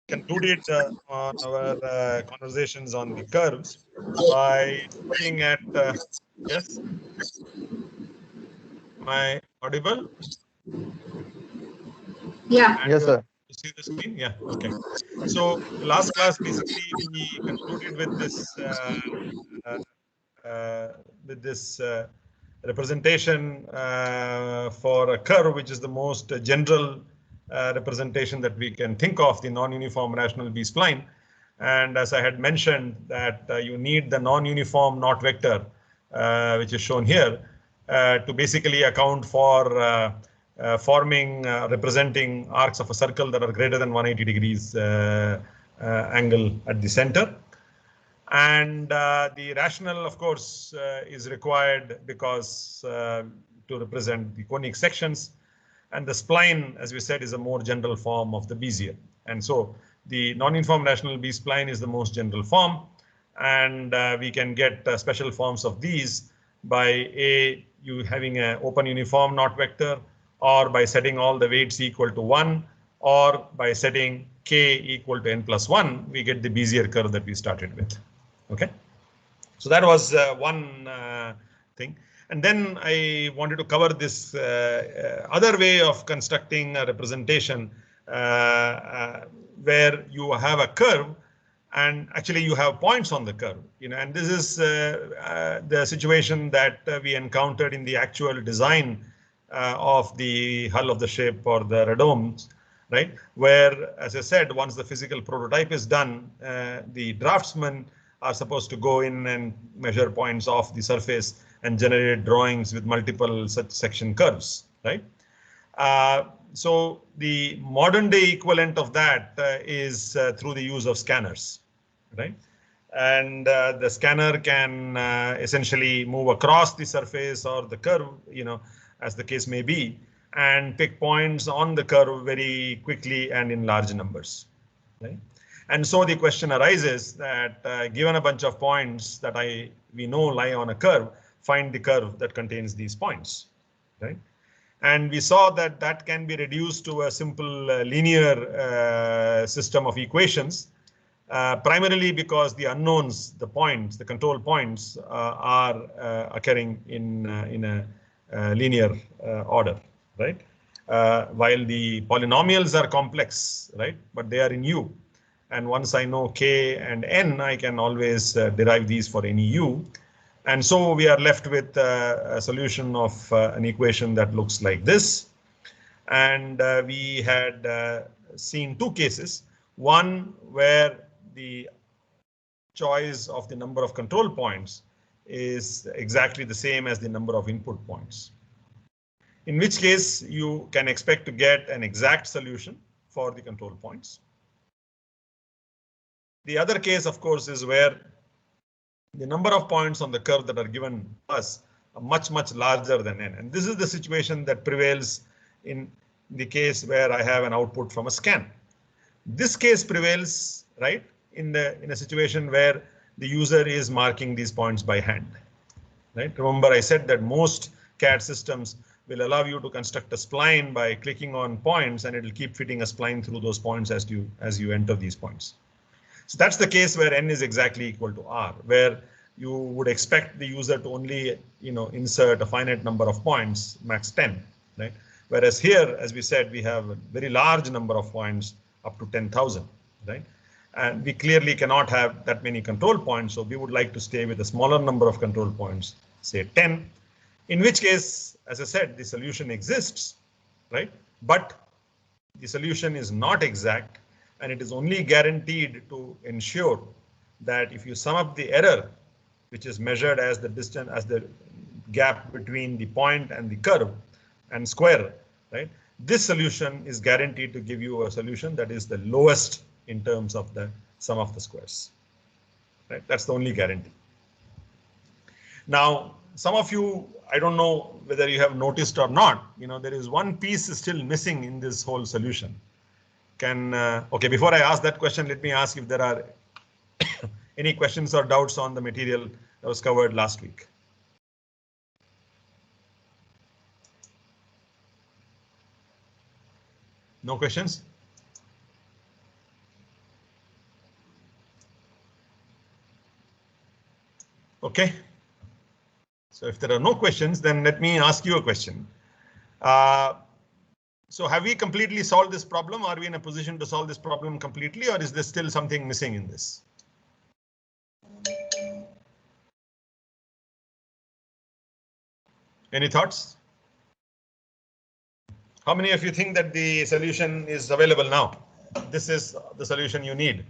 concluded on our conversations on the curves by looking at, yes, am I audible? Yeah. And Yes, sir. you see the screen? Yeah, okay. So last class, basically, we concluded uh, with this representation for a curve, which is the most general representation that we can think of, the non-uniform rational B-spline. And as I had mentioned, that you need the non-uniform knot vector, which is shown here, to basically account for representing arcs of a circle that are greater than 180 degrees angle at the center. And the rational, of course, is required because to represent the conic sections. And the spline, as we said, is a more general form of the Bezier. And so the non-uniform rational B-spline is the most general form. And we can get special forms of these by you having an open uniform knot vector, or by setting all the weights equal to 1, or by setting k equal to n plus 1, we get the Bezier curve that we started with. Okay, so that was one thing. And then I wanted to cover this other way of constructing a representation where you have a curve and actually you have points on the curve. And this is the situation that we encountered in the actual design of the hull of the ship or the radomes, right? Where, as I said, once the physical prototype is done, the draftsman are supposed to go in and measure points off the surface and generate drawings with multiple such section curves, right? So the modern day equivalent of that is through the use of scanners, right? And the scanner can essentially move across the surface or the curve, as the case may be, and pick points on the curve very quickly and in large numbers, right? And so the question arises that given a bunch of points that we know lie on a curve, find the curve that contains these points, right? And we saw that that can be reduced to a simple linear system of equations, primarily because the unknowns, the points, the control points are occurring in a linear order, right? While the polynomials are complex, right? But they are in U. And once I know k and n, I can always derive these for any u. And so we are left with a solution of an equation that looks like this. And we had seen two cases. One where the choice of the number of control points is exactly the same as the number of input points, in which case you can expect to get an exact solution for the control points. The other case, of course, is where the number of points on the curve that are given to us are much, much larger than n. And this is the situation that prevails in the case where I have an output from a scan. This case prevails, right, in a situation where the user is marking these points by hand, right? Remember, I said that most CAD systems will allow you to construct a spline by clicking on points, and it will keep fitting a spline through those points as you enter these points. So that's the case where n is exactly equal to r, where you would expect the user to only, insert a finite number of points, max 10, right? Whereas here, as we said, we have a very large number of points up to 10,000, right? And we clearly cannot have that many control points, so we would like to stay with a smaller number of control points, say 10, in which case, as I said, the solution exists, right? But the solution is not exact, and it is only guaranteed to ensure that if you sum up the error, which is measured as the distance, as the gap between the point and the curve, and square, right? This solution is guaranteed to give you a solution that is the lowest in terms of the sum of the squares, right? That's the only guarantee. Now, some of you, I don't know whether you have noticed or not, there is one piece still missing in this whole solution. Okay, before I ask that question, let me ask if there are any questions or doubts on the material that was covered last week. No questions? Okay. So if there are no questions, then let me ask you a question. So have we completely solved this problem? Are we in a position to solve this problem completely, or is there still something missing in this? Any thoughts? How many of you think that the solution is available now? This is the solution you need.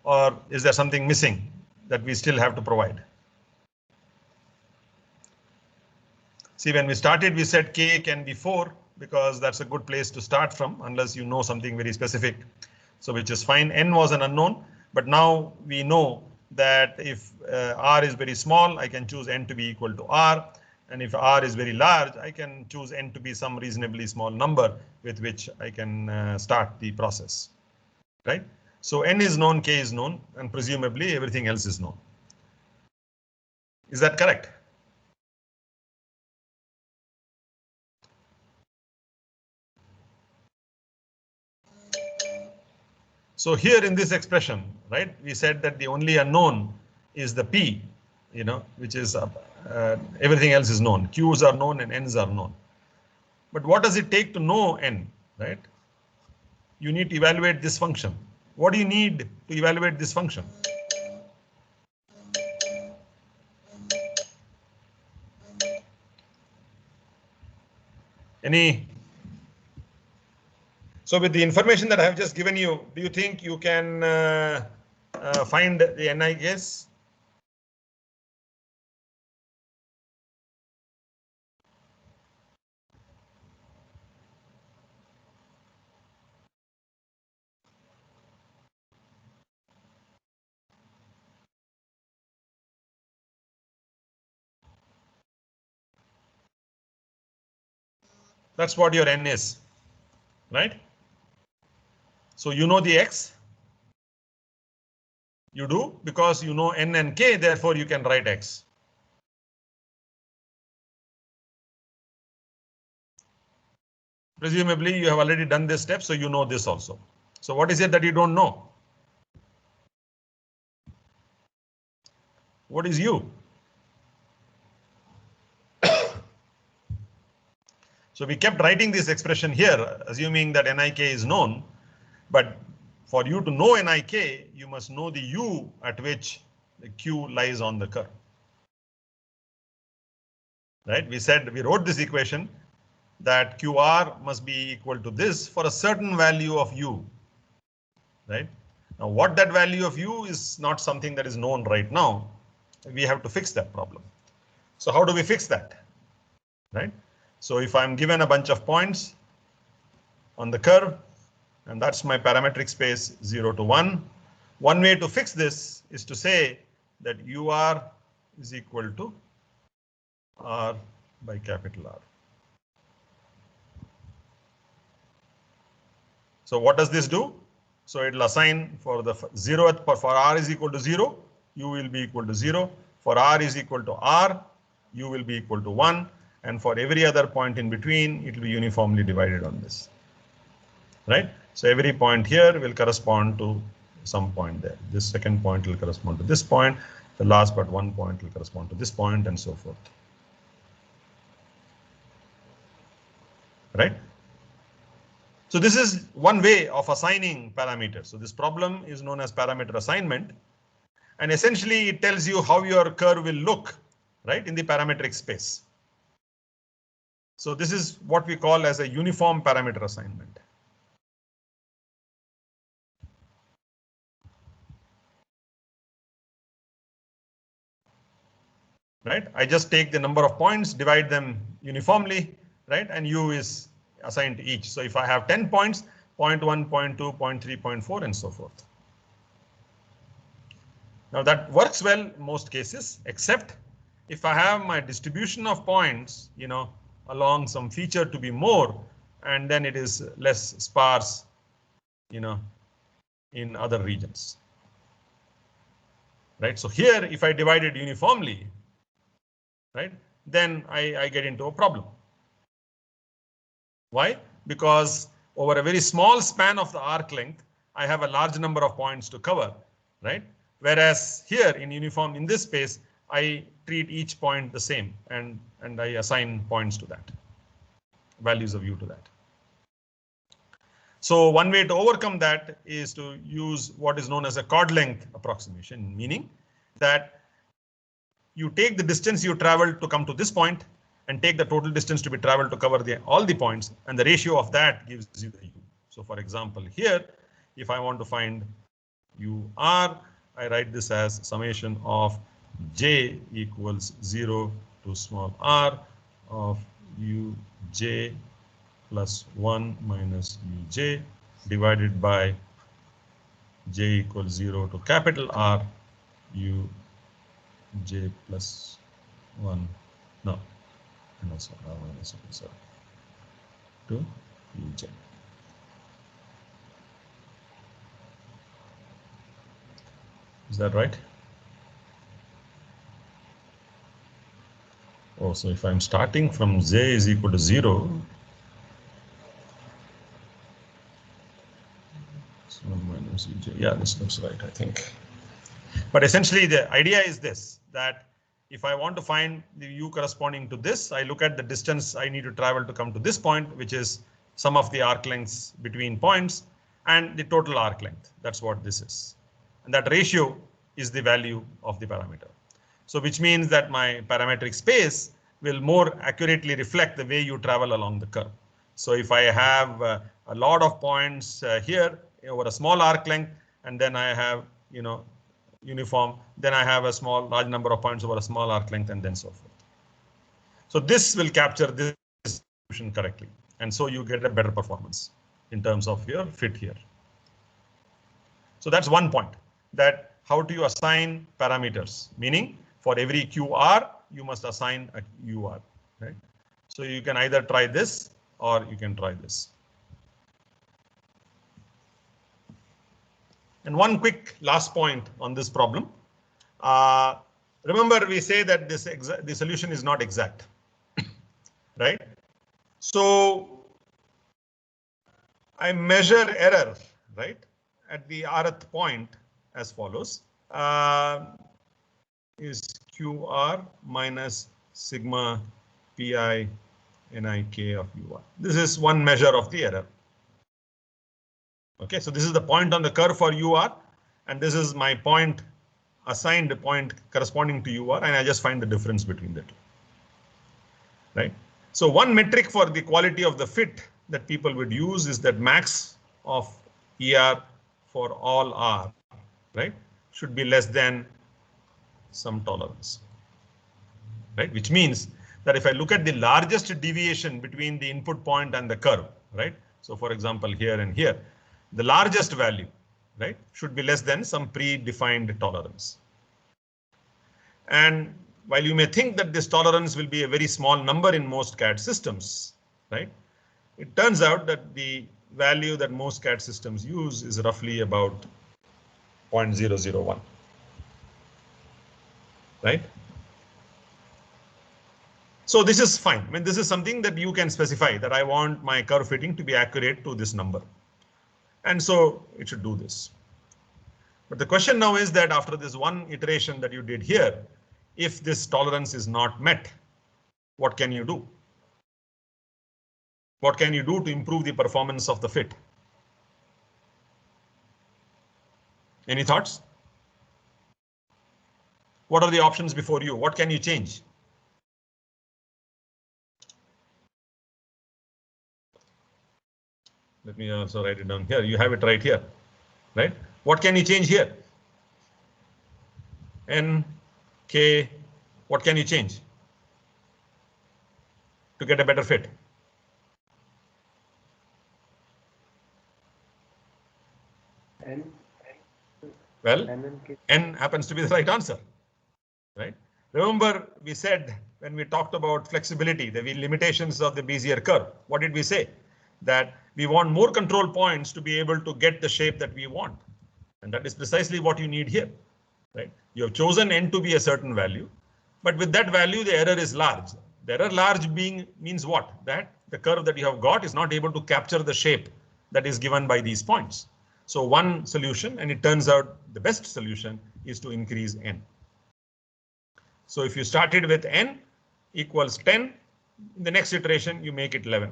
Or is there something missing that we still have to provide? See, when we started, we said K can be 4 because that's a good place to start from, unless you know something very specific. So which is fine. N was an unknown, but now we know that if R is very small, I can choose N to be equal to R. And if R is very large, I can choose N to be some reasonably small number with which I can start the process, right? So N is known, K is known, and presumably everything else is known. Is that correct? So here in this expression, right, we said that the only unknown is the P, which is everything else is known. Q's are known and N's are known. But what does it take to know N, right? You need to evaluate this function. What do you need to evaluate this function? So with the information that I have just given you, do you think you can find the NIKs? That's what your N is, right? So you know the X. You do because you know N and K, therefore you can write X. Presumably you have already done this step, so you know this also. So what is it that you don't know? What is U? So we kept writing this expression here, assuming that Nik is known. But for you to know Nik, you must know the U at which the Q lies on the curve. Right? We wrote this equation that QR must be equal to this for a certain value of U. Right? Now, what that value of U is not something that is known right now. We have to fix that problem. So how do we fix that? Right? So if I'm given a bunch of points on the curve, and that's my parametric space 0 to 1. One way to fix this is to say that UR is equal to R by capital R. So what does this do? So it will assign for the 0th, for R is equal to 0, U will be equal to 0. For R is equal to R, U will be equal to 1. And for every other point in between, it will be uniformly divided on this. Right? So every point here will correspond to some point there. This second point will correspond to this point. The last but one point will correspond to this point, and so forth. Right? So this is one way of assigning parameters. So this problem is known as parameter assignment. And essentially it tells you how your curve will look, right, in the parametric space. So this is what we call as a uniform parameter assignment. Right? I just take the number of points, divide them uniformly, right? And U is assigned to each. So if I have 10 points, 0.1, 0.2, 0.3, 0.4, and so forth. Now that works well in most cases, except if I have my distribution of points, along some feature to be more, and then it is less sparse, in other regions. Right? So here, if I divide it uniformly, right, then I get into a problem. Why? Because over a very small span of the arc length, I have a large number of points to cover, right? Whereas here in uniform, in this space, I treat each point the same and I assign points to that, values of u to that. So one way to overcome that is to use what is known as a chord length approximation, meaning that you take the distance you traveled to come to this point and take the total distance to be traveled to cover all the points, and the ratio of that gives you the u. So for example, here, if I want to find ur, I write this as summation of j equals 0 to small r of uj plus 1 minus uj divided by j equals 0 to capital R uj plus 1, no, sorry, to uj. Is that right? Oh, so if I'm starting from j is equal to 0, so minus uj. Yeah, this looks right, I think. But essentially, the idea is this, that if I want to find the u corresponding to this, I look at the distance I need to travel to come to this point, which is sum of the arc lengths between points and the total arc length. That's what this is. And that ratio is the value of the parameter. So which means that my parametric space will more accurately reflect the way you travel along the curve. So if I have a lot of points here over a small arc length, and then I have, uniform, then I have a large number of points over a small arc length, and then so forth. So this will capture this distribution correctly. And so you get a better performance in terms of your fit here. So that's one point, that how do you assign parameters? Meaning for every QR, you must assign a UR, right? So you can either try this or you can try this. And one quick last point on this problem. Remember, we say that the solution is not exact, right? So I measure error, right, at the rth point as follows. Is QR minus sigma pi nik of ur. This is one measure of the error. Okay, so this is the point on the curve for ur, and this is my point, assigned point corresponding to ur, and I just find the difference between the two. Right? So one metric for the quality of the fit that people would use is that max of ER for all R, right, should be less than some tolerance. Right? Which means that if I look at the largest deviation between the input point and the curve, right? So for example, here and here, the largest value, right, should be less than some predefined tolerance. And while you may think that this tolerance will be a very small number in most CAD systems, right, it turns out that the value that most CAD systems use is roughly about 0.001, right? So this is fine. I mean, this is something that you can specify, that I want my curve fitting to be accurate to this number. And so it should do this. But the question now is that after this one iteration that you did here, if this tolerance is not met, what can you do? What can you do to improve the performance of the fit? Any thoughts? What are the options before you? What can you change? Let me also write it down here. You have it right here, right? What can you change here? N, K, what can you change to get a better fit? N. Well, N happens to be the right answer, right? Remember, we said when we talked about flexibility, the limitations of the Bezier curve, what did we say? That we want more control points to be able to get the shape that we want. And that is precisely what you need here, right? You have chosen N to be a certain value, but with that value, the error is large. The error large means what? That the curve that you have got is not able to capture the shape that is given by these points. So one solution, and it turns out the best solution, is to increase n. So if you started with n equals 10, in the next iteration, you make it 11.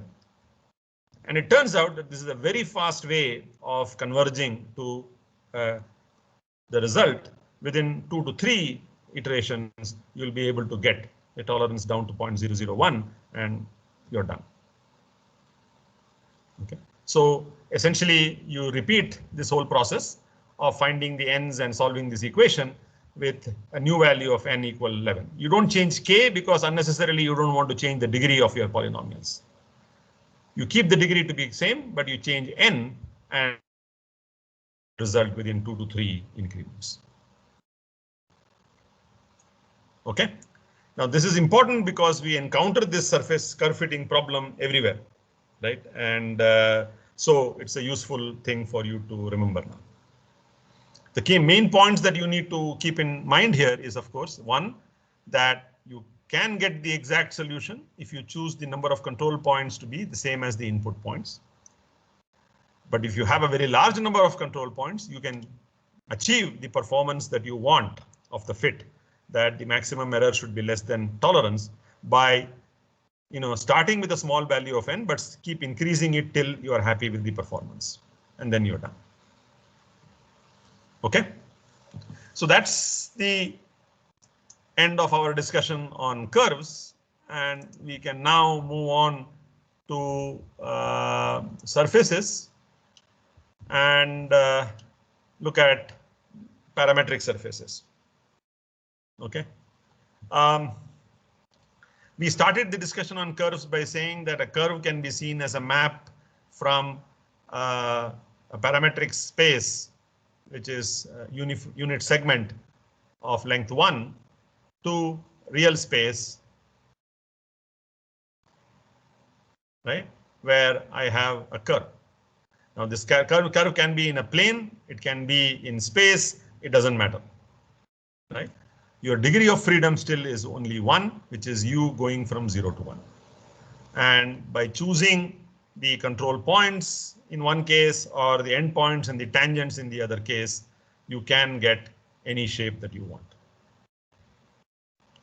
And it turns out that this is a very fast way of converging to the result. Within 2 to 3 iterations, you'll be able to get a tolerance down to 0.001 and you're done. Okay. So essentially, you repeat this whole process of finding the n's and solving this equation with a new value of n equal 11. You don't change k because unnecessarily you don't want to change the degree of your polynomials. You keep the degree to be same, but you change n and result within 2 to 3 increments. Okay. Now this is important because we encounter this surface curve fitting problem everywhere, right? And so it's a useful thing for you to remember now. The key main points that you need to keep in mind here is, of course, one, that you can get the exact solution if you choose the number of control points to be the same as the input points. But if you have a very large number of control points, you can achieve the performance that you want of the fit, that the maximum error should be less than tolerance by starting with a small value of n, but keep increasing it till you are happy with the performance, and then you're done. Okay, so that's the end of our discussion on curves, and we can now move on to surfaces and look at parametric surfaces. Okay. We started the discussion on curves by saying that a curve can be seen as a map from a parametric space, which is a unit segment of length 1, to real space, right, where I have a curve. Now this curve can be in a plane, it can be in space, it doesn't matter, right? Your degree of freedom still is only 1, which is you going from 0 to 1. And by choosing the control points in one case or the endpoints and the tangents in the other case, you can get any shape that you want.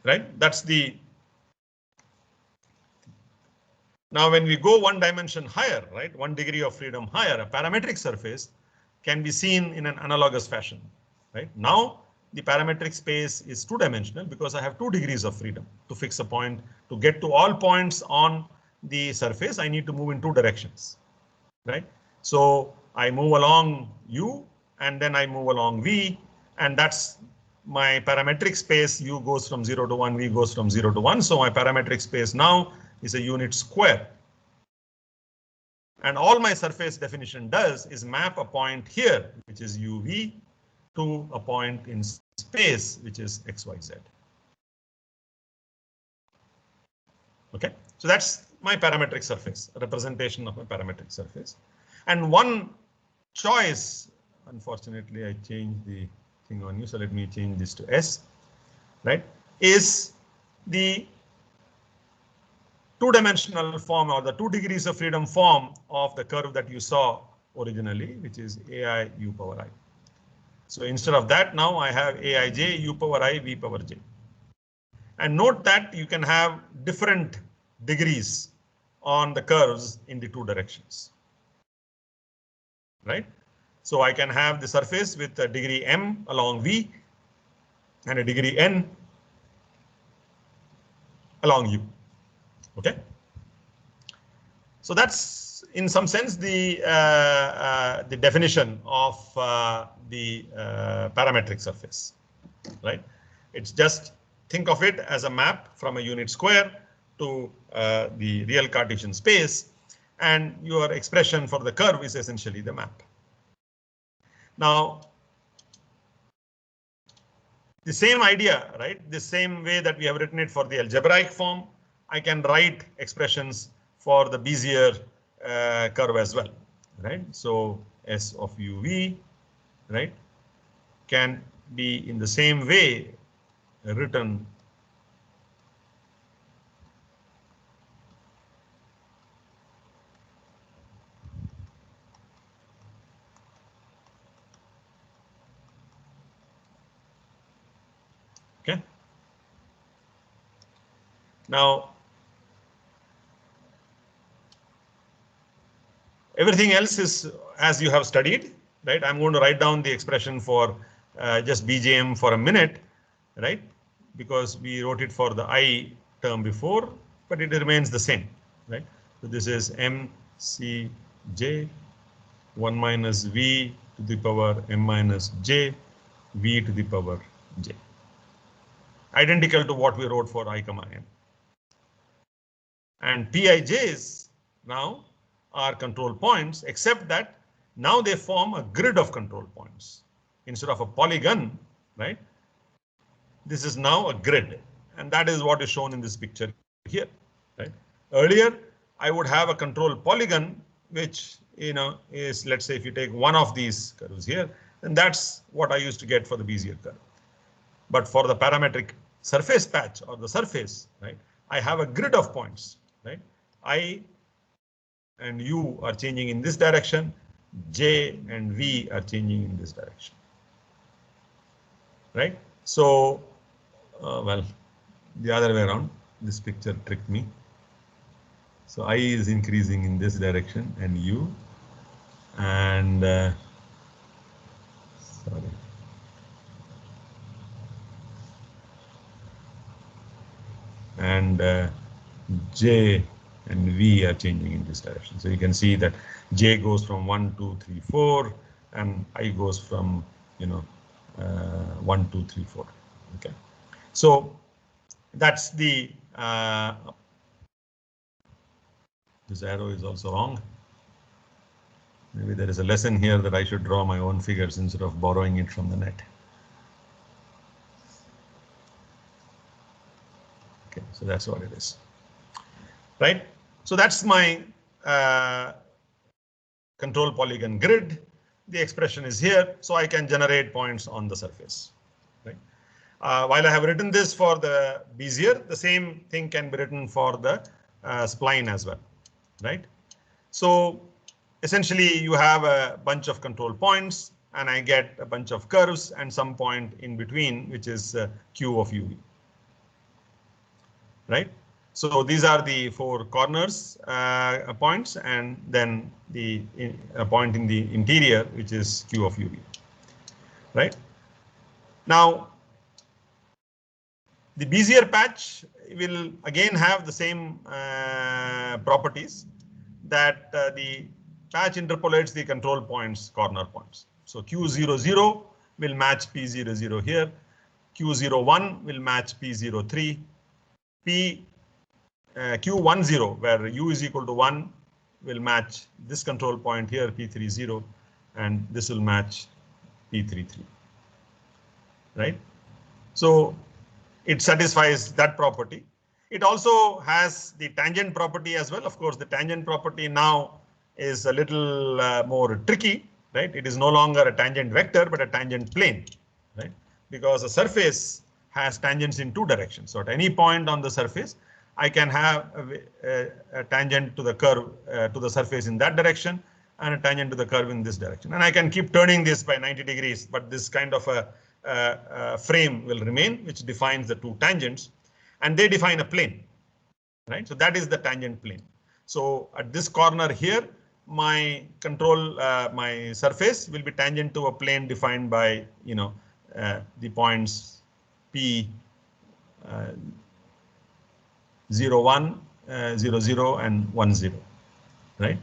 Right? That's the. Now, when we go one dimension higher, right, 1 degree of freedom higher, a parametric surface can be seen in an analogous fashion. Right? Now, the parametric space is 2-dimensional because I have 2 degrees of freedom to fix a point. To get to all points on the surface, I need to move in 2 directions. Right? So I move along u and then I move along v, and that's my parametric space. U goes from 0 to 1, v goes from 0 to 1. So my parametric space now is a unit square. And all my surface definition does is map a point here, which is uv, to a point in space, which is xyz. Okay, so that's my parametric surface, a representation of my parametric surface. And one choice, unfortunately, I changed the thing on you, so let me change this to S, right, is the 2-dimensional form or the 2 degrees of freedom form of the curve that you saw originally, which is ai u power I. So instead of that, now I have aij u power I v power j. And note that you can have different degrees on the curves in the 2 directions. Right? So I can have the surface with a degree m along v and a degree n along u. Okay? So that's in some sense the definition of the parametric surface. Right? It's just think of it as a map from a unit square to the real Cartesian space, and your expression for the curve is essentially the map. Now, the same idea, right? The same way that we have written it for the algebraic form, I can write expressions for the Bezier curve as well, right? So S of uv, right, can be in the same way written Okay. Now, everything else is as you have studied, right? I'm going to write down the expression for just BJM for a minute, right? Because we wrote it for the I term before, but it remains the same, right? So this is MCJ 1 minus V to the power M minus J, V to the power J. Identical to what we wrote for I comma N. And Pij's now are control points, except that now they form a grid of control points. Instead of a polygon, right? This is now a grid. And that is what is shown in this picture here, right? Earlier, I would have a control polygon, which, is, let's say, if you take one of these curves here, then that's what I used to get for the Bezier curve. But for the parametric surface patch or the surface, right, I have a grid of points, right? I and U are changing in this direction, J and V are changing in this direction, right? So, well, the other way around, this picture tricked me. So I is increasing in this direction and U, and sorry. And J and V are changing in this direction. So you can see that J goes from 1, 2, 3, 4, and I goes from 1, 2, 3, 4. Okay, so that's the this arrow is also wrong. Maybe there is a lesson here that I should draw my own figures instead of borrowing it from the net. Okay, so that's what it is, right? So that's my control polygon grid. The expression is here, so I can generate points on the surface, right? While I have written this for the Bezier, the same thing can be written for the spline as well, right? So essentially, you have a bunch of control points, and I get a bunch of curves and some point in between, which is Q of UV, right? So these are the four corners points, and then the point in the interior, which is Q of UV, right? Now, the Bezier patch will again have the same properties, that the patch interpolates the control points, corner points. So Q00 will match P00 here, Q01 will match P03, Q10, where U is equal to 1, will match this control point here, P30, and this will match P33, right? So it satisfies that property. It also has the tangent property as well. Of course, the tangent property now is a little more tricky, right? It is no longer a tangent vector, but a tangent plane, right? Because a surface has tangents in two directions. So at any point on the surface, I can have a tangent to the curve, to the surface in that direction, and a tangent to the curve in this direction. And I can keep turning this by 90 degrees, but this kind of a frame will remain, which defines the two tangents, and they define a plane, right? So that is the tangent plane. So at this corner here, my control, my surface will be tangent to a plane defined by, the points P 0, 1, 0, 0, and 1, 0, right?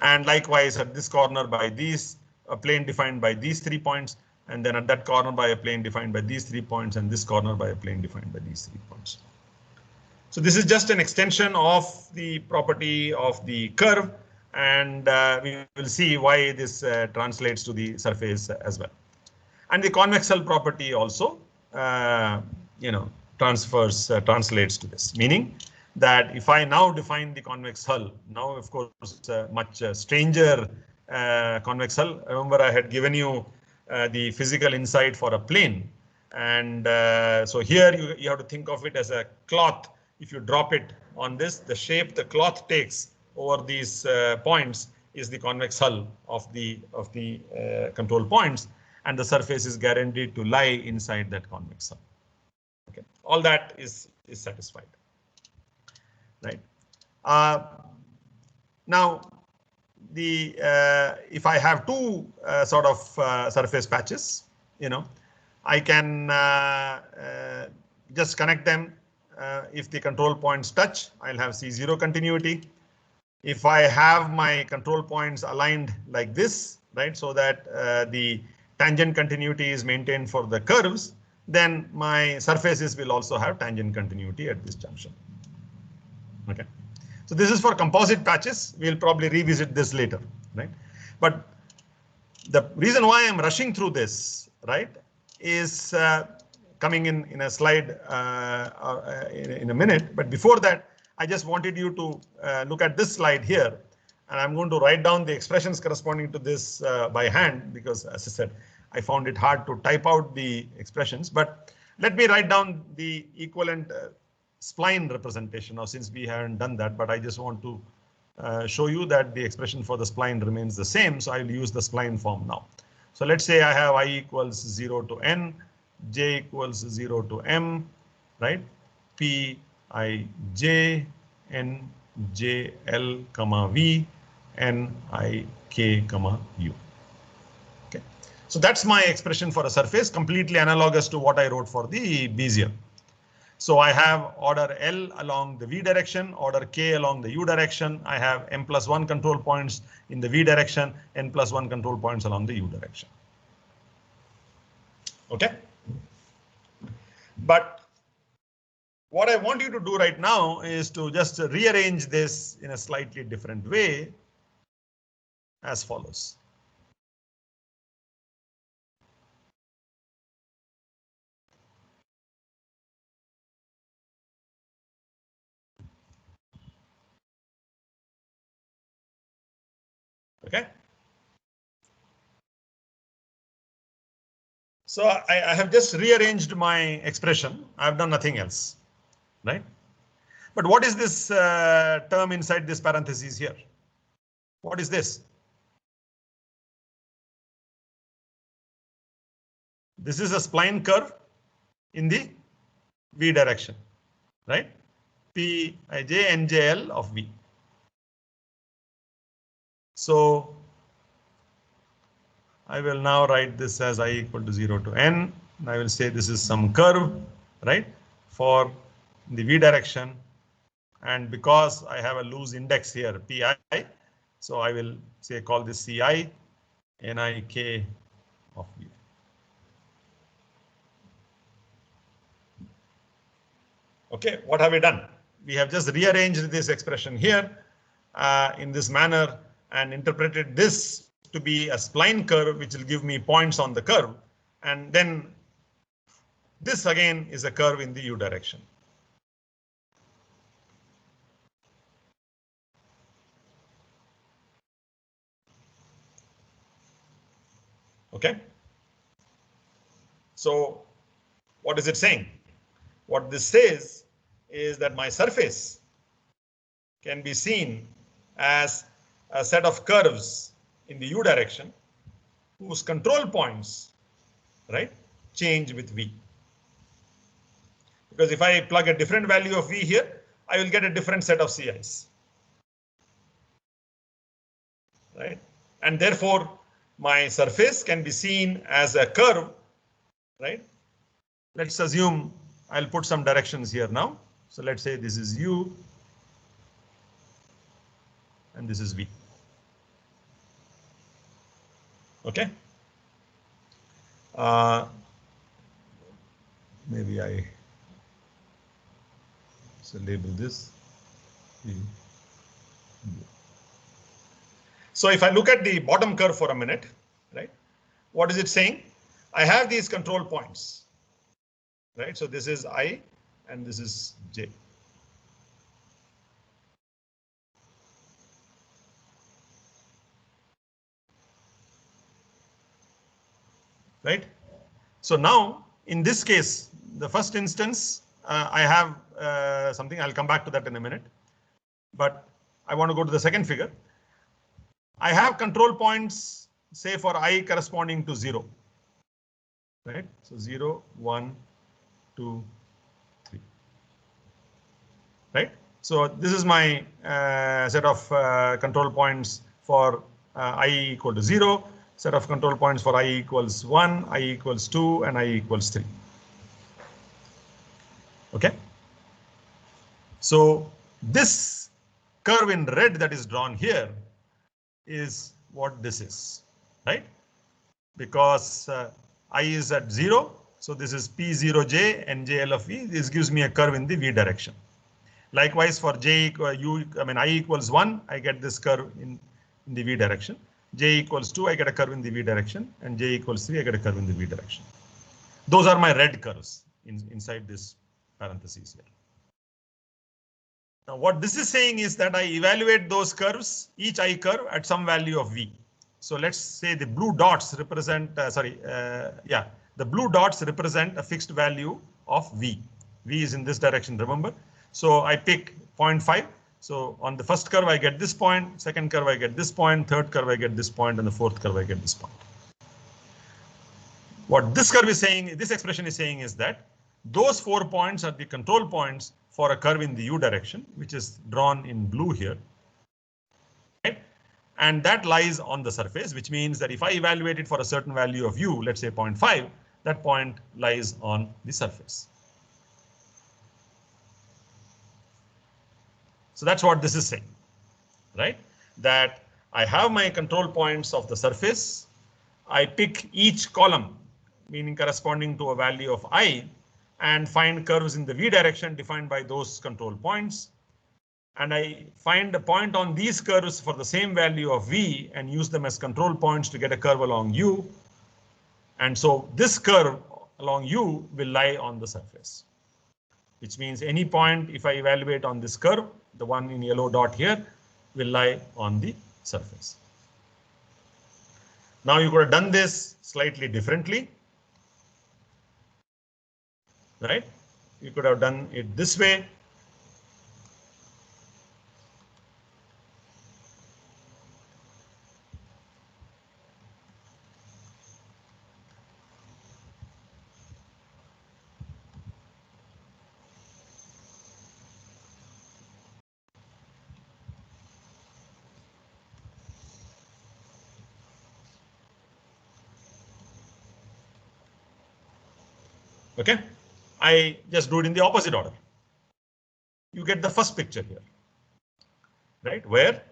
And likewise at this corner by these, a plane defined by these 3 points, and then at that corner by a plane defined by these 3 points, and this corner by a plane defined by these 3 points. So this is just an extension of the property of the curve, and we will see why this translates to the surface as well. And the convex hull property also, translates to this, meaning that if I now define the convex hull, now of course it's a much stranger convex hull. Remember, I had given you the physical insight for a plane, and so here you have to think of it as a cloth. If you drop it on this, the shape the cloth takes over these points is the convex hull of the control points, and the surface is guaranteed to lie inside that convex hull. all that is satisfied, right? Now, if I have two sort of surface patches, I can just connect them. If the control points touch, I'll have C0 continuity. If I have my control points aligned like this, right, so that the tangent continuity is maintained for the curves, then my surfaces will also have tangent continuity at this junction. Okay. So this is for composite patches. We'll probably revisit this later, right? But the reason why I'm rushing through this, right, is coming in a slide in a minute. But before that, I just wanted you to look at this slide here. And I'm going to write down the expressions corresponding to this by hand, because as I said, I found it hard to type out the expressions. But let me write down the equivalent spline representation now, since we haven't done that. But I just want to show you that the expression for the spline remains the same. So I'll use the spline form now. So let's say I have I equals 0 to n, j equals 0 to m, right? P I j n j l comma v n I k comma u. Okay, so that's my expression for a surface, completely analogous to what I wrote for the Bezier. So I have order L along the v direction, order k along the u direction. I have m plus 1 control points in the v direction, n plus 1 control points along the u direction. Okay. But what I want you to do right now is to just rearrange this in a slightly different way as follows. Okay. So I have just rearranged my expression. I have done nothing else, right? But what is this term inside this parentheses here? What is this? This is a spline curve in the v direction, right? P I j n j l of v. So I will now write this as I equal to 0 to n. And I will say this is some curve, right, for the v direction. And because I have a loose index here, pi, so I will say call this ci nik of v. Okay, what have we done? We have just rearranged this expression here in this manner and interpreted this to be a spline curve, which will give me points on the curve. And then this again is a curve in the u direction. Okay. So what is it saying? What this says is that my surface can be seen as a set of curves in the u direction whose control points, right, change with v. Because if I plug a different value of v here, I will get a different set of ci's, right? And therefore, my surface can be seen as a curve, right? Let's assume I'll put some directions here now. So let's say this is u and this is v. Okay. Maybe I label this. So if I look at the bottom curve for a minute, right, what is it saying? I have these control points, right? So this is I and this is j. Right? So now in this case, the first instance, I have something, I'll come back to that in a minute, but I want to go to the second figure. I have control points, say for I corresponding to 0, right? So 0, 1, 2, right? So this is my set of control points for I equal to 0, set of control points for I equals 1, I equals 2, and I equals 3. Okay. So this curve in red that is drawn here is what this is, right? Because I is at 0. So this is P0J and JL of V. This gives me a curve in the V direction. Likewise, for I equals 1, I get this curve in the V direction. J equals 2, I get a curve in the V direction. And J equals 3, I get a curve in the V direction. Those are my red curves inside this parentheses here. Now, what this is saying is that I evaluate those curves, each I curve at some value of V. So let's say the blue dots represent, the blue dots represent a fixed value of V. V is in this direction, remember? So I pick 0.5. So on the first curve, I get this point, second curve, I get this point, third curve, I get this point, and the fourth curve, I get this point. What this curve is saying, this expression is saying is that those 4 points are the control points for a curve in the U direction, which is drawn in blue here. Right? And that lies on the surface, which means that if I evaluate it for a certain value of U, let's say 0.5, that point lies on the surface. So that's what this is saying, right? That I have my control points of the surface. I pick each column, meaning corresponding to a value of I, and find curves in the V direction defined by those control points. And I find a point on these curves for the same value of V and use them as control points to get a curve along U. And so this curve along U will lie on the surface, which means any point, if I evaluate on this curve, the one in yellow dot here, will lie on the surface. Now you could have done this slightly differently, right? You could have done it this way. Okay, I just do it in the opposite order. You get the first picture here, right? Where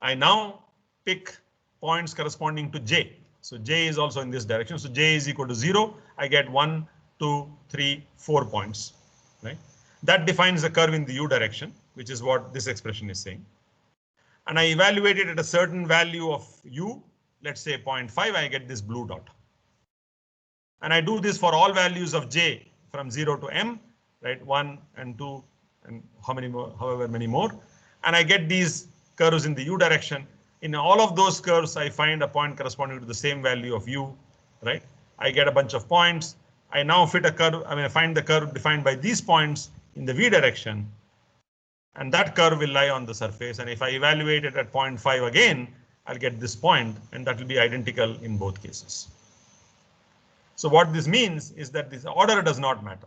I now pick points corresponding to J. So J is also in this direction. So J is equal to 0. I get 1, 2, 3, 4 points, right? That defines the curve in the U direction, which is what this expression is saying. And I evaluate it at a certain value of U, let's say 0.5, I get this blue dot. And I do this for all values of J from 0 to M, right? 1 and 2 and however many more. And I get these curves in the U direction. In all of those curves, I find a point corresponding to the same value of U, right? I get a bunch of points. I now fit a curve. I find the curve defined by these points in the V direction. And that curve will lie on the surface. And if I evaluate it at 0.5 again, I'll get this point, and that will be identical in both cases. So what this means is that this order does not matter.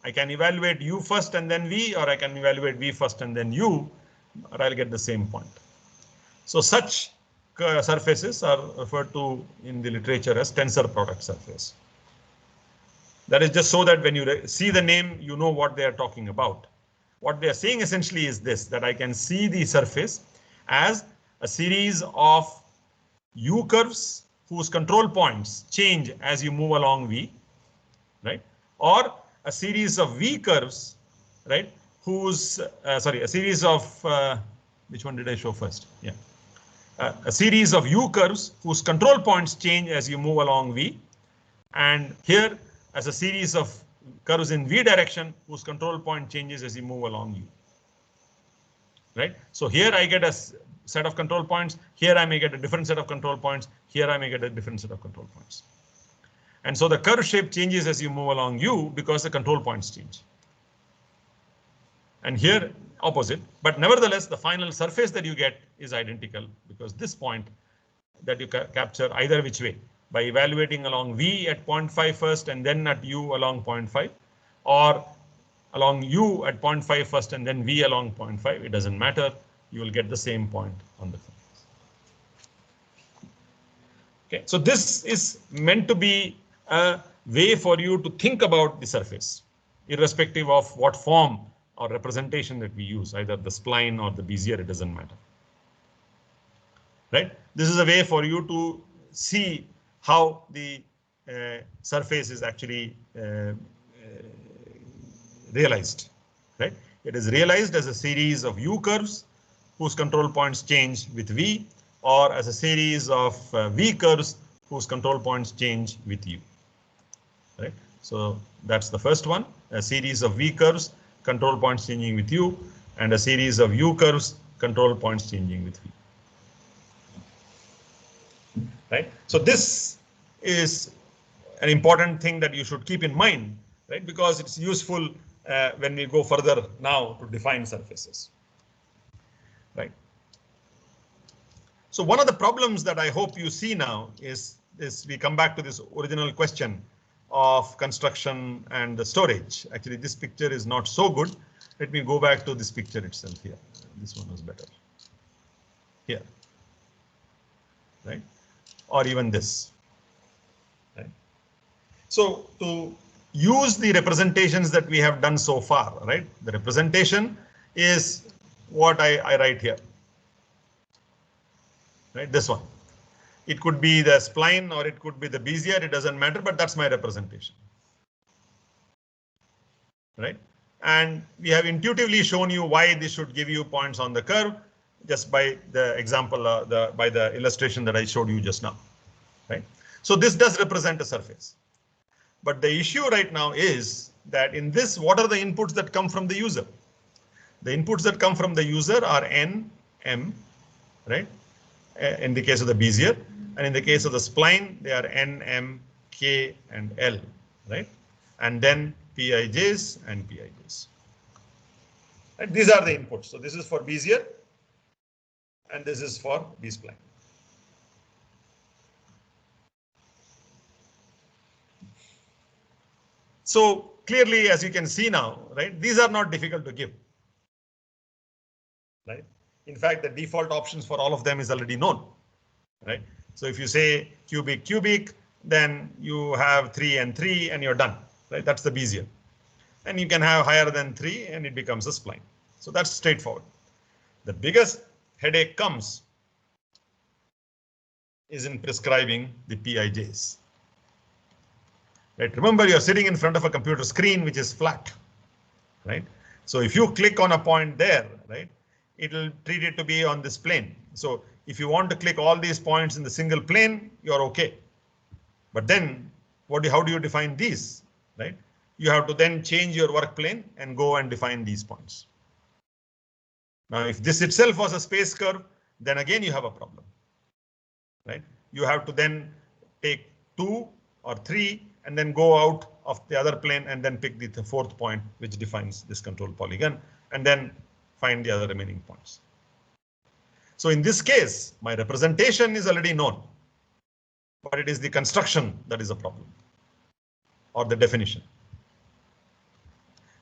I can evaluate U first and then V, or I can evaluate V first and then U, or I'll get the same point. So such surfaces are referred to in the literature as tensor product surface. That is just so that when you see the name, you know what they are talking about. What they are saying essentially is this, that I can see the surface as a series of U curves whose control points change as you move along V, right? Or a series of V curves, right? Whose, a series of, which one did I show first? Yeah. A series of U curves whose control points change as you move along V. And here as a series of curves in V direction whose control point changes as you move along U. Right? So here I get a set of control points. Here I may get a different set of control points. Here I may get a different set of control points. And so the curve shape changes as you move along U because the control points change. And here opposite, but nevertheless, the final surface that you get is identical because this point that you capture either which way, by evaluating along V at 0.5 first and then at U along 0.5, or along U at 0.5 first and then V along 0.5. It doesn't matter. You will get the same point on the surface. Okay, so this is meant to be a way for you to think about the surface, irrespective of what form or representation that we use, either the spline or the Bezier, it doesn't matter. Right? This is a way for you to see how the surface is actually realized. Right? It is realized as a series of U curves whose control points change with V, or as a series of V curves whose control points change with U. Right? So that's the first one, a series of V curves, control points changing with U, and a series of U curves, control points changing with V. Right? So this is an important thing that you should keep in mind, right? Because it's useful when we go further now to define surfaces. Right? So one of the problems that I hope you see now is this, we come back to this original question of construction and the storage. Actually, this picture is not so good. Let me go back to this picture itself here. This one was better. Here. Right? Or even this. Right? So to use the representations that we have done so far, right? The representation is what I write here. Right? This one. It could be the spline or it could be the Bezier, it doesn't matter, but that's my representation. Right? And we have intuitively shown you why this should give you points on the curve, just by the example, by the illustration that I showed you just now. Right? So this does represent a surface. But the issue right now is that in this, what are the inputs that come from the user? The inputs that come from the user are N, M, right? In the case of the Bezier, and in the case of the spline, they are N, M, K, and L, right? And then Pijs and Pijs. Right? These are the inputs. So this is for Bezier, and this is for B-spline. So clearly, as you can see now, right, these are not difficult to give. Right? In fact, the default options for all of them is already known. Right? So if you say cubic, cubic, then you have 3 and 3 and you're done. Right? That's the Bezier. And you can have higher than 3 and it becomes a spline. So that's straightforward. The biggest headache comes is in prescribing the Pijs. Right? Remember, you're sitting in front of a computer screen which is flat. Right? So if you click on a point there, right, it'll treat it to be on this plane. So if you want to click all these points in the single plane, you're okay. But then how do you define these? Right? You have to then change your work plane and go and define these points. Now, if this itself was a space curve, then again you have a problem. Right? You have to then take 2 or 3 and then go out of the other plane and then pick the fourth point which defines this control polygon and then find the other remaining points. So in this case, my representation is already known, but it is the construction that is a problem, or the definition.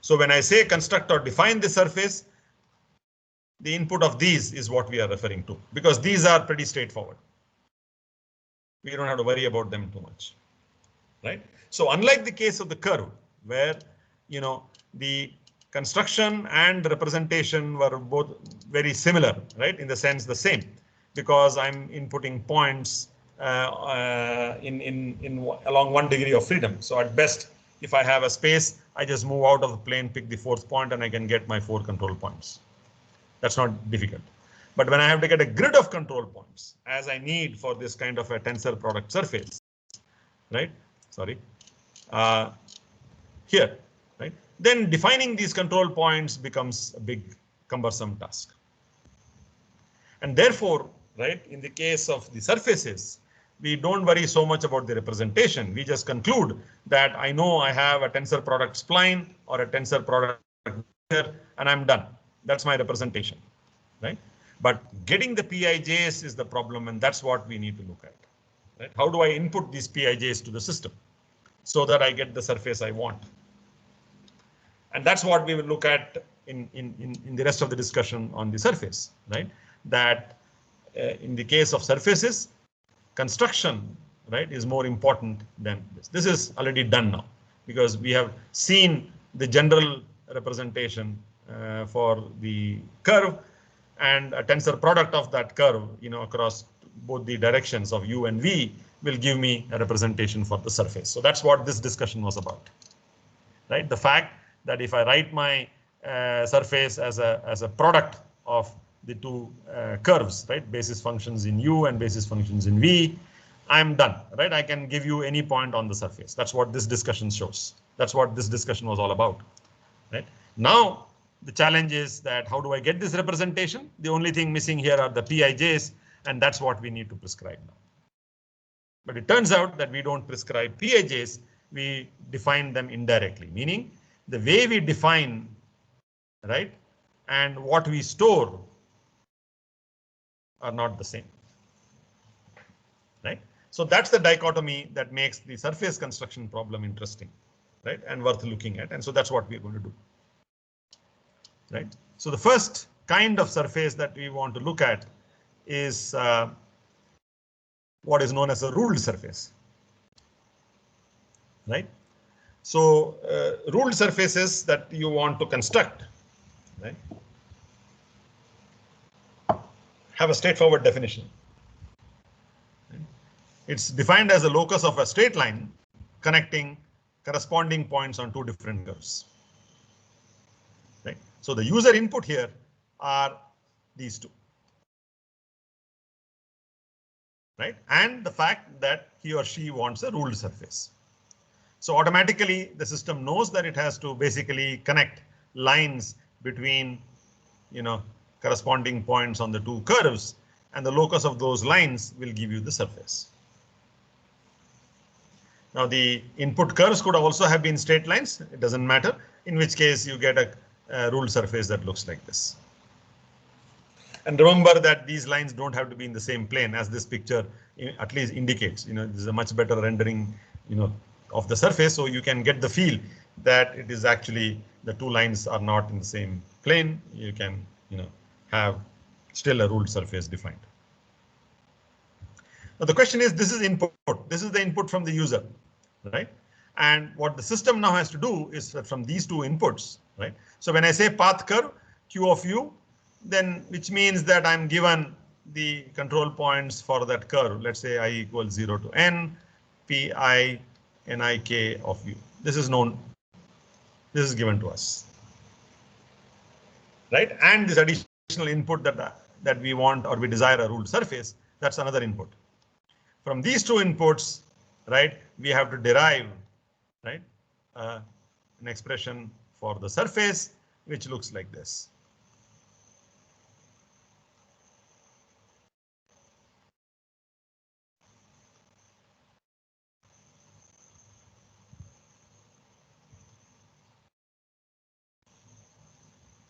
So when I say construct or define the surface, the input of these is what we are referring to, because these are pretty straightforward. We don't have to worry about them too much, right? So unlike the case of the curve, where, you know, the construction and representation were both very similar, right? In the sense the same, because I'm inputting points along 1 degree of freedom. So at best, if I have a space, I just move out of the plane, pick the fourth point, and I can get my 4 control points. That's not difficult. But when I have to get a grid of control points, as I need for this kind of a tensor product surface, right? Sorry. Here, right? Then defining these control points becomes a big cumbersome task. And therefore, right, in the case of the surfaces, we don't worry so much about the representation. We just conclude that I know I have a tensor product spline or a tensor product here, and I'm done. That's my representation, right? But getting the Pijs is the problem, and that's what we need to look at. Right? How do I input these Pijs to the system so that I get the surface I want? And that's what we will look at in the rest of the discussion on the surface, right? That in the case of surfaces, construction, right, is more important than this. This is already done now because we have seen the general representation for the curve, and a tensor product of that curve, across both the directions of u and v will give me a representation for the surface. So that's what this discussion was about, right? The fact that if I write my surface as a product of the two curves, right, basis functions in u and basis functions in v, I'm done, right? I can give you any point on the surface. That's what this discussion shows. That's what this discussion was all about, right? Now, the challenge is that how do I get this representation? The only thing missing here are the Pijs, and that's what we need to prescribe now. But it turns out that we don't prescribe Pijs, we define them indirectly, meaning the way we define, right, and what we store are not the same, right? So that's the dichotomy that makes the surface construction problem interesting, right, and worth looking at. And so that's what we're going to do, right? So the first kind of surface that we want to look at is what is known as a ruled surface, right? So ruled surfaces that you want to construct, right, have a straightforward definition. It's defined as a locus of a straight line connecting corresponding points on two different curves, right? So the user input here are these two, right? And the fact that he or she wants a ruled surface. So automatically the system knows that it has to basically connect lines between, corresponding points on the two curves, and the locus of those lines will give you the surface. Now the input curves could also have been straight lines. It doesn't matter, in which case you get a ruled surface that looks like this. And remember that these lines don't have to be in the same plane, as this picture at least indicates. This is a much better rendering, of the surface, so you can get the feel that it is actually the two lines are not in the same plane. You can, have still a ruled surface defined. Now the question is, this is input. This is the input from the user, right? And what the system now has to do is that from these two inputs, right? So when I say path curve, Q of u, then which means that I'm given the control points for that curve. Let's say I equals 0 to n, pi nik of u. This is known. This is given to us, right? And this additional input that we want or we desire a ruled surface, that's another input. From these two inputs, right, we have to derive, right, an expression for the surface, which looks like this.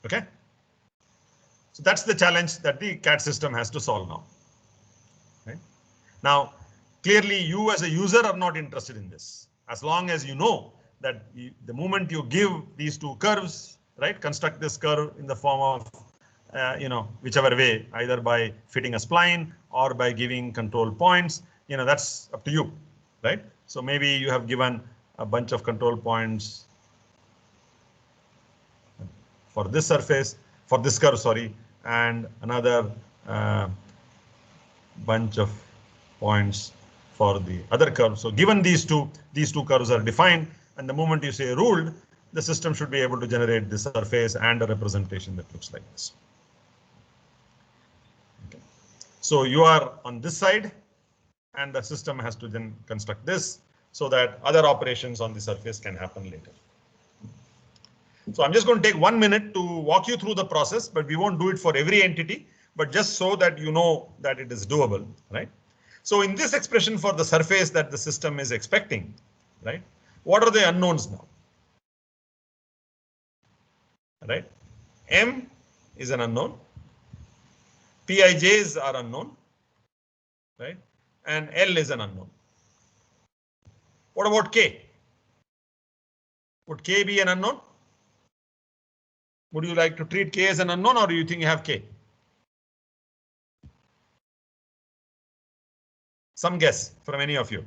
Okay. So that's the challenge that the CAD system has to solve now. Right? Now, clearly you as a user are not interested in this. As long as you know that the moment you give these two curves, right, construct this curve in the form of, whichever way, either by fitting a spline or by giving control points, that's up to you, right? So maybe you have given a bunch of control points for this surface, for this curve, sorry, and another bunch of points for the other curve. So given these two curves are defined, and the moment you say ruled, the system should be able to generate this surface and a representation that looks like this. Okay. So you are on this side, and the system has to then construct this so that other operations on the surface can happen later. So I'm just going to take 1 minute to walk you through the process, but we won't do it for every entity, but just so that you know that it is doable, right? So in this expression for the surface that the system is expecting, right? What are the unknowns now? Right? M is an unknown. Pijs are unknown, right? and L is an unknown. What about K? Would K be an unknown? Would you like to treat K as an unknown, or do you think you have K? Some guess from any of you.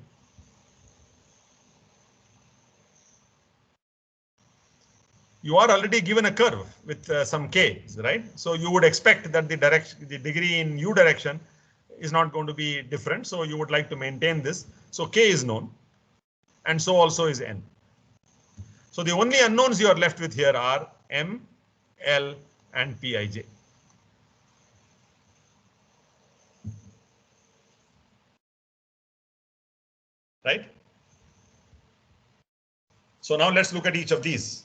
You are already given a curve with some K's, right? So you would expect that the degree in U direction is not going to be different. So you would like to maintain this. So K is known, and so also is N. So the only unknowns you are left with here are M, L, and Pij. Right? So now let's look at each of these.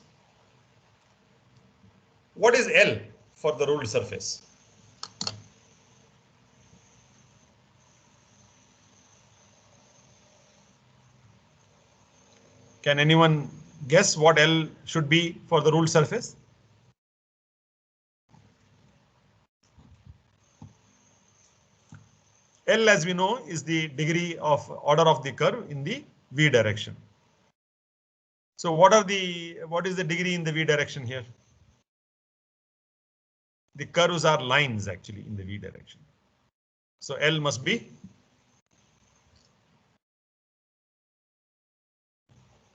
What is L for the ruled surface? Can anyone guess what L should be for the ruled surface? L, as we know, is the degree of order of the curve in the V direction. So what is the degree in the V direction here? The curves are lines actually in the V direction. So L must be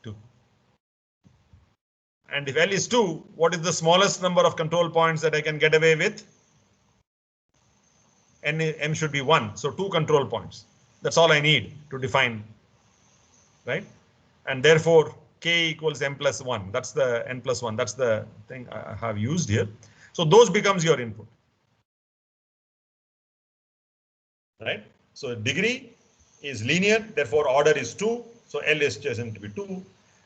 2. And if L is 2, what is the smallest number of control points that I can get away with? M should be 1. So 2 control points. That's all I need to define, right? And therefore, K equals M plus 1. That's the N plus 1. That's the thing I have used here. So those becomes your input. Right? So degree is linear, therefore order is 2. So L is chosen to be 2.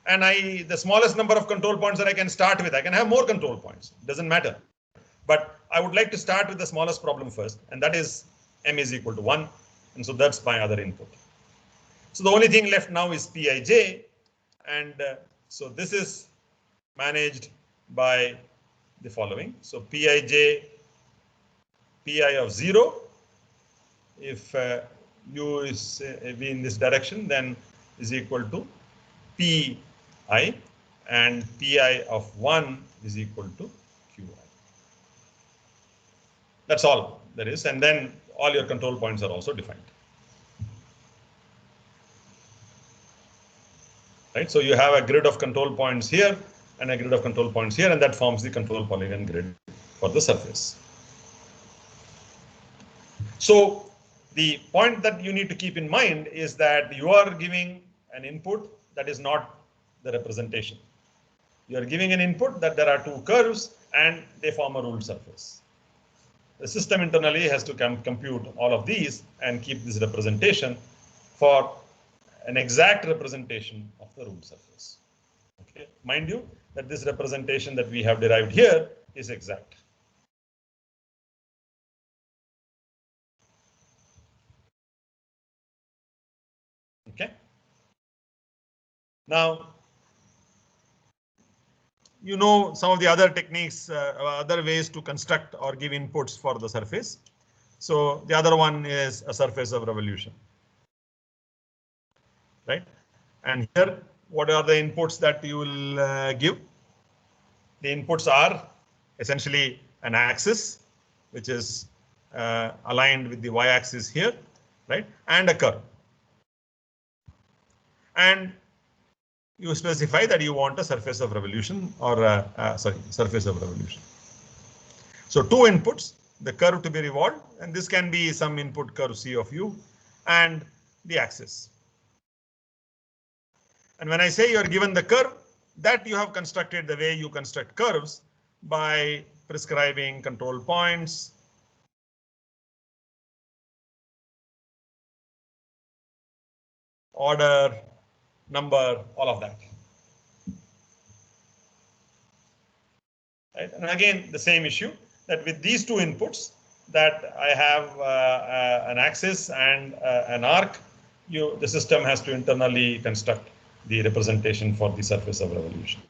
And the smallest number of control points that I can start with, I can have more control points. Doesn't matter. But I would like to start with the smallest problem first, and that is M is equal to 1. And so that's my other input. So the only thing left now is Pij. And so this is managed by the following. So Pij, Pi of 0. If U is in this direction, then is equal to Pi, and Pi of 1 is equal to Qi. That's all there is. And then all your control points are also defined. Right? So you have a grid of control points here and a grid of control points here, and that forms the control polygon grid for the surface. So the point that you need to keep in mind is that you are giving an input that is not the representation. You are giving an input that there are 2 curves and they form a ruled surface. The system internally has to compute all of these and keep this representation for an exact representation of the ruled surface. Okay. Mind you that this representation that we have derived here is exact. Okay. Now, you know some of the other techniques, other ways to construct or give inputs for the surface. So the other one is a surface of revolution. Right? And here, what are the inputs that you will give? The inputs are essentially an axis, which is aligned with the y-axis here, right? And a curve. And you specify that you want a surface of revolution, or surface of revolution. So 2 inputs, the curve to be revolved, and this can be some input curve C of U, and the axis. And when I say you're given the curve, that you have constructed the way you construct curves by prescribing control points, order, number, all of that. Right? And again, the same issue that with these 2 inputs, that I have an axis and an arc, the system has to internally construct the representation for the surface of revolution.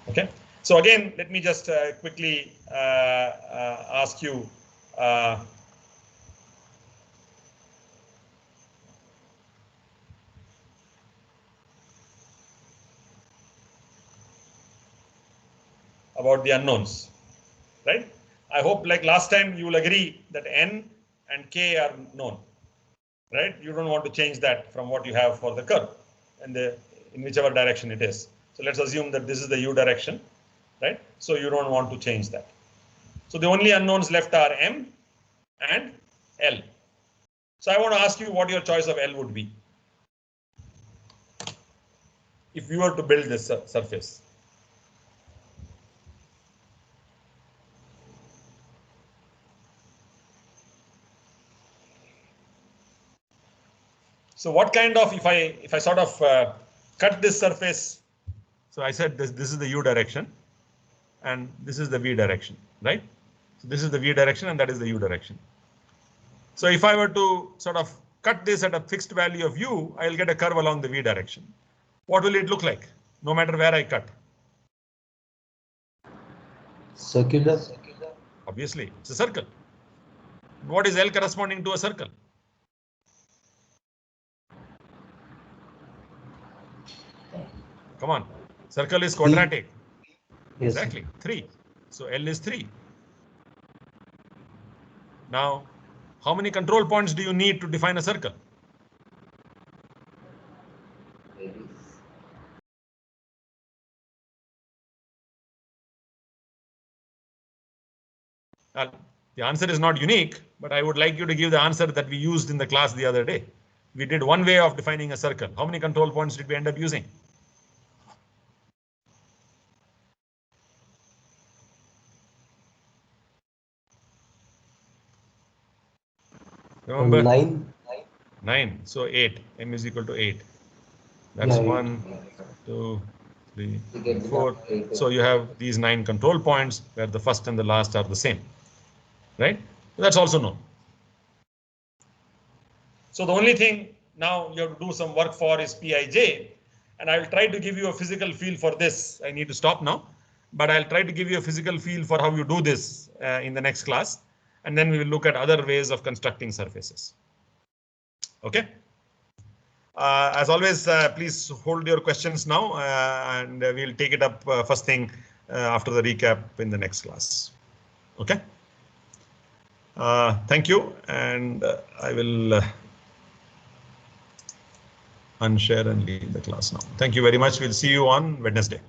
Okay. So again, let me just quickly ask you, about the unknowns, right? I hope like last time you will agree that n and k are known, right? You don't want to change that from what you have for the curve and in whichever direction it is. So let's assume that this is the u direction, right? So you don't want to change that. So the only unknowns left are m and l. So I want to ask you what your choice of L would be if you were to build this surface. So what kind of, if I sort of cut this surface, so I said this is the u direction and this is the v direction, right? So this is the v direction and that is the u direction. So if I were to sort of cut this at a fixed value of u, I'll get a curve along the v direction. What will it look like no matter where I cut? Circular. Obviously, it's a circle. What is L corresponding to a circle? Come on, circle is quadratic. Yes. Exactly, 3. So L is 3. Now, how many control points do you need to define a circle? The answer is not unique, but I would like you to give the answer that we used in the class the other day. We did one way of defining a circle. How many control points did we end up using? Remember? 9. So 8. M is equal to 8. That's 1, 2, 3, 4. So you have these 9 control points where the first and the last are the same, right? That's also known. So the only thing now you have to do some work for is Pij, and I will try to give you a physical feel for this. I need to stop now, but I'll try to give you a physical feel for how you do this in the next class, and then we will look at other ways of constructing surfaces. Okay. As always, please hold your questions now, and we'll take it up first thing after the recap in the next class. Okay. Thank you, and I will unshare and leave the class now. Thank you very much. We'll see you on Wednesday.